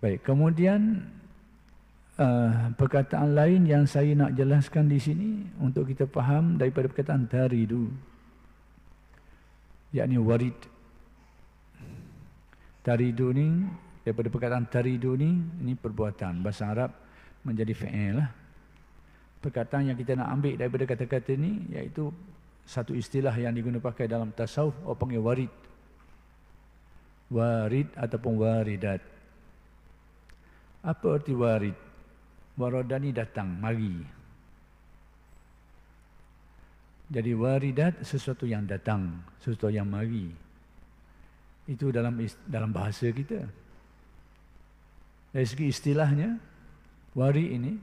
Baik, kemudian perkataan lain yang saya nak jelaskan di sini untuk kita faham daripada perkataan taridu, yakni warid. Taridu ni, daripada perkataan taridu ni, ini perbuatan bahasa Arab menjadi fi'il lah. Perkataan yang kita nak ambil daripada kata-kata ni iaitu satu istilah yang digunakan pakai dalam tasawuf, orang panggil warid. Warid ataupun waridat. Apa arti warid? Waradani datang, mari. Jadi waridat sesuatu yang datang, sesuatu yang mari. Itu dalam bahasa kita. Dari segi istilahnya, wari ini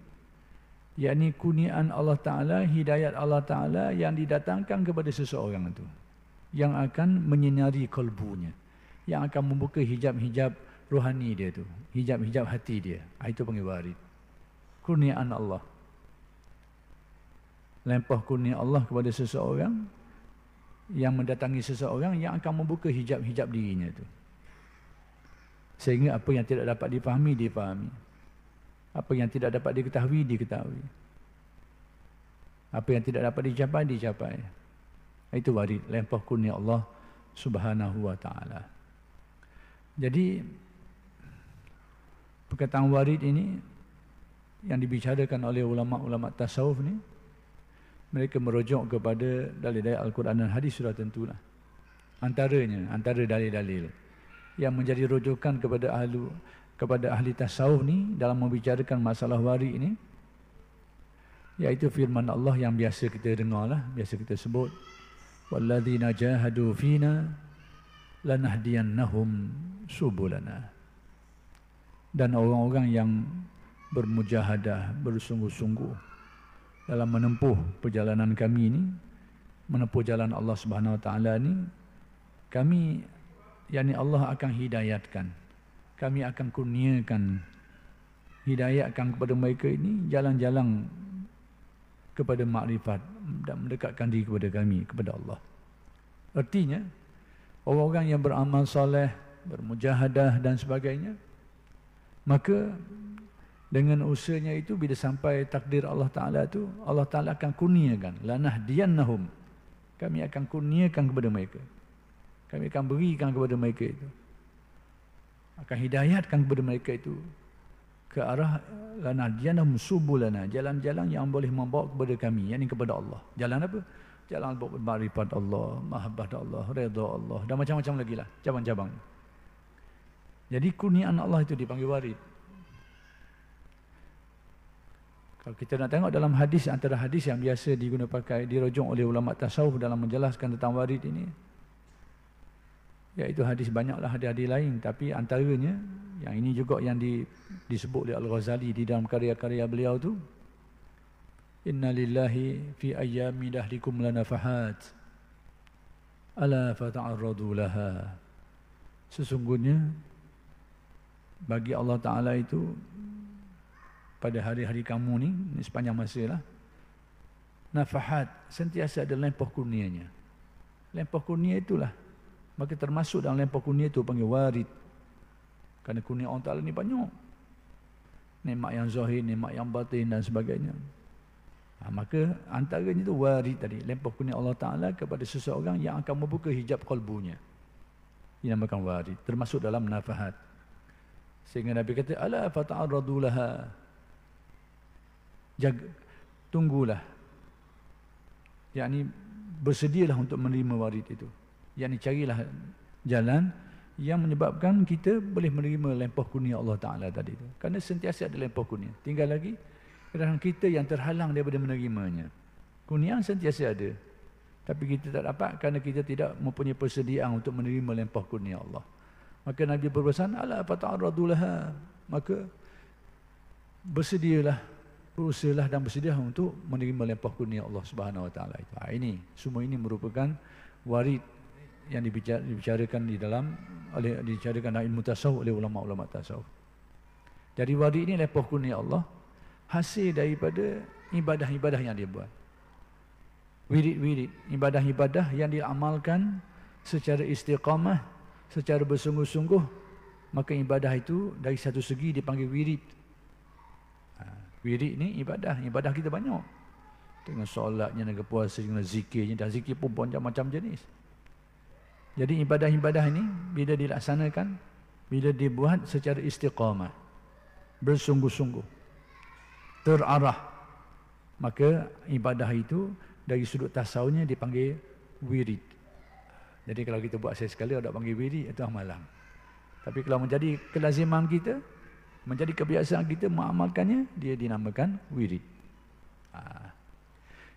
yakni kurniaan Allah Ta'ala, hidayat Allah Ta'ala yang didatangkan kepada seseorang itu, yang akan menyinari kalbunya, yang akan membuka hijab-hijab rohani dia tu, hijab-hijab hati dia. Itu panggil warid. Kurniaan Allah, lempah kurnia Allah kepada seseorang, yang mendatangi seseorang yang akan membuka hijab-hijab dirinya tu, sehingga apa yang tidak dapat dipahami, dipahami. Apa yang tidak dapat diketahui, diketahui. Apa yang tidak dapat dicapai, dicapai. Itu warid, lempah kurnia Allah Subhanahu wa ta'ala. Jadi perkataan warid ini yang dibicarakan oleh ulama-ulama tasawuf ni, mereka merujuk kepada dalil-dalil Al-Quran dan hadis sudah tentulah. Antaranya, antara dalil-dalil yang menjadi rujukan kepada ahli tasawuf ni dalam membicarakan masalah warid ini, iaitu firman Allah yang biasa kita dengar lah, biasa kita sebut, walladzina jahadu fina lanahdiyannahum subulana. Dan orang-orang yang bermujahadah, bersungguh-sungguh dalam menempuh perjalanan kami ni, menempuh jalan Allah Subhanahu wa ta'ala ni, kami, yakni Allah akan hidayatkan, kami akan kurniakan, hidayatkan kepada mereka ini jalan-jalan kepada makrifat dan mendekatkan diri kepada kami, kepada Allah. Artinya orang-orang yang beramal soleh, bermujahadah dan sebagainya, maka dengan usahanya itu, bila sampai takdir Allah Ta'ala tu, Allah Ta'ala akan kurniakan, lanahdiyannahum, kami akan kurniakan kepada mereka, kami akan berikan kepada mereka itu, akan hidayatkan kepada mereka itu ke arah lanahdiyannahum subulana, jalan-jalan yang boleh membawa kepada kami, yakni kepada Allah. Jalan apa? Jalan makrifat Allah, mahabbah Allah, redha Allah, dan macam-macam lagi lah, cabang-cabang. Jadi kurniaan Allah itu dipanggil warid. Kalau kita nak tengok dalam hadis, antara hadis yang biasa digunakan pakai, dirujuk oleh ulama tasawuf dalam menjelaskan tentang warid ini, iaitu hadis, banyaklah hadis-hadis lain, tapi antaranya yang ini juga yang disebut oleh Al-Ghazali di dalam karya-karya beliau tu, inna lillahi fi ayyami dahrikum lanafahat ala fata'arradu laha. Sesungguhnya bagi Allah Ta'ala itu pada hari-hari kamu ni sepanjang masa lah, nafahat, sentiasa ada lempah kurnianya. Lempah kurnia itulah, maka termasuk dalam lempah kurnia itu panggil warid. Kerana kurnia Allah Ta'ala ni banyak, nikmat yang zahir, nikmat yang batin dan sebagainya. Maka antaranya itu warid tadi, lempah kurnia Allah Ta'ala kepada seseorang yang akan membuka hijab kalbunya, dinamakan warid, termasuk dalam nafahat. Sehingga Nabi kata, ala fata'arradu laha, tunggulah, yakni bersedialah untuk menerima warid itu, yakni carilah jalan yang menyebabkan kita boleh menerima lempah kurnia Allah Ta'ala tadi itu. Kerana sentiasa ada lempah kurnia, tinggal lagi kadang kita yang terhalang daripada menerimanya. Kurnia sentiasa ada, tapi kita tak dapat kerana kita tidak mempunyai persediaan untuk menerima lempah kurnia Allah. Maka Nabi berpesan, ala fata'arradu laha, maka bersedialah, berusahalah dan bersedia untuk menerima lempah kurnia Allah Subhanahu wa ta'ala itu. Ini semua ini merupakan warid yang dibicarakan di dalam dibicarakan dalam ilmu tasawuf oleh ulama-ulama tasawuf. Jadi warid ini lempah kurnia Allah hasil daripada ibadah-ibadah yang dia buat. Wirid-wirid, ibadah-ibadah yang diamalkan secara istiqamah, secara bersungguh-sungguh maka ibadah itu dari satu segi dipanggil wirid. Wirid ni ibadah kita banyak. Dengan solatnya, dengan puasa, dengan zikirnya, dan zikir pun macam jenis. Jadi ibadah-ibadah ini bila dilaksanakan, bila dibuat secara istiqamah, bersungguh-sungguh, terarah, maka ibadah itu dari sudut tasawufnya dipanggil wirid. Jadi kalau kita buat sekali ada panggil wirid, itu amalan. Tapi kalau menjadi kelaziman kita, menjadi kebiasaan kita mengamalkannya, dia dinamakan wirid.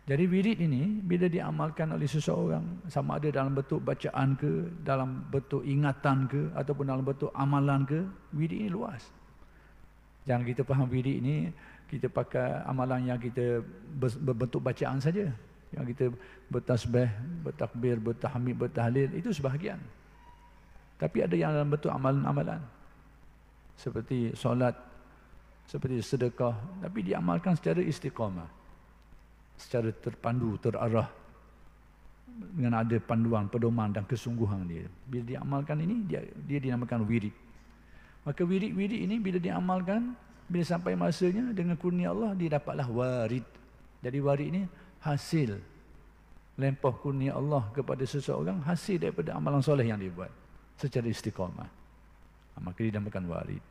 Jadi wirid ini bila diamalkan oleh seseorang, sama ada dalam bentuk bacaan ke, dalam bentuk ingatan ke, ataupun dalam bentuk amalan ke, wirid ini luas. Jangan kita faham wirid ini kita pakai amalan yang kita berbentuk bacaan saja. Yang kita bertasbih, bertakbir, bertahmid, bertahlil, itu sebahagian. Tapi ada yang dalam bentuk amalan-amalan. Seperti solat, seperti sedekah, tapi diamalkan secara istiqamah, secara terpandu, terarah, dengan ada panduan, pedoman dan kesungguhan dia. Bila diamalkan ini, dia dinamakan wirid. Maka wirid-wirid ini bila diamalkan, bila sampai masanya dengan kurnia Allah, dia dapatlah warid. Jadi warid ini hasil lempah kurnia Allah kepada seseorang, hasil daripada amalan soleh yang dia buat secara istiqamah. Maka dinamakan warid.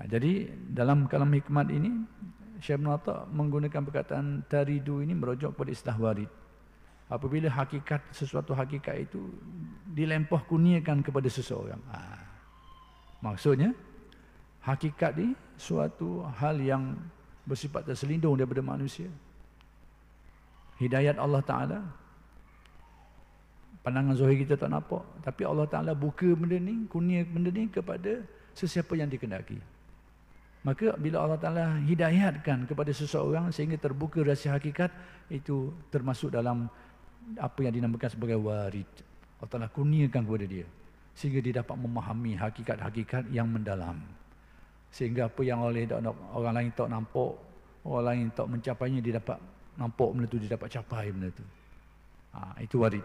Jadi dalam kalam hikmat ini, Syekh Ibn Atta menggunakan perkataan taridu ini merujuk kepada istilah warid. Apabila hakikat, sesuatu hakikat itu dilempah kurniakan kepada seseorang. Maksudnya hakikat ni suatu hal yang bersifat terselindung daripada manusia. Hidayat Allah Ta'ala, pandangan zahir kita tak nampak, tapi Allah Ta'ala buka benda ni, kurnia benda ni kepada sesiapa yang dikehendaki. Maka bila Allah Ta'ala hidayatkan kepada seseorang sehingga terbuka rahsia hakikat, itu termasuk dalam apa yang dinamakan sebagai warid. Allah Ta'ala kurniakan kepada dia sehingga dia dapat memahami hakikat-hakikat yang mendalam. Sehingga apa yang orang lain tak nampak, orang lain tak mencapainya, dia dapat nampak benda tu, dia dapat capai benda tu. Itu warid.